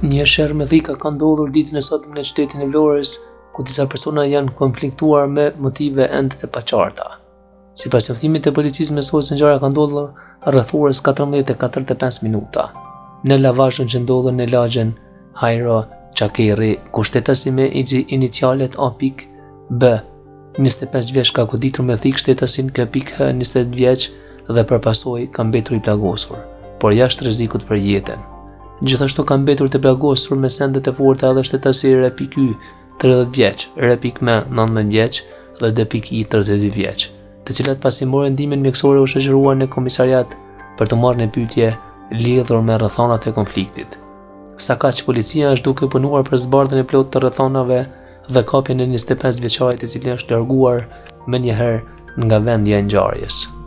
Një sherrëmëdhika ka ndodhur ditën e sotme në qytetin e Vlorës, ku disa persona janë konfliktuar me motive ende të paqarta. Sipas njoftimit të policisë mesohet se ngjarja ka ndodhur rreth orës 14:45 minuta në lavazhin që ndodhen në lagjen Hajro Çakerri, ku shtetasi me inicialet A.B, 25 vjeç, ka goditur me thik shtetasin K.H, 20 vjeç, dhe përpasoj ka mbetur i plagosur, por jashtë rrezikut për jetën. Gjithashtu ka mbetur të plagosur me sende të forta edhe shtetasi R.Y, 30 vjeç, R.M, 19 vjeç dhe D.I, 32 vjeç, të cilat pasi morën ndihmën mjekësore u shoqëruan në komisariat për të marrë në pyetje lidhur me rrethonat e konfliktit. Sa kaq, policia është duke punuar për zbardhjen e plotë të rrethonave dhe kapjen e 25 vjeçarit, i cili është larguar menjëherë nga vendi i ngjarjes.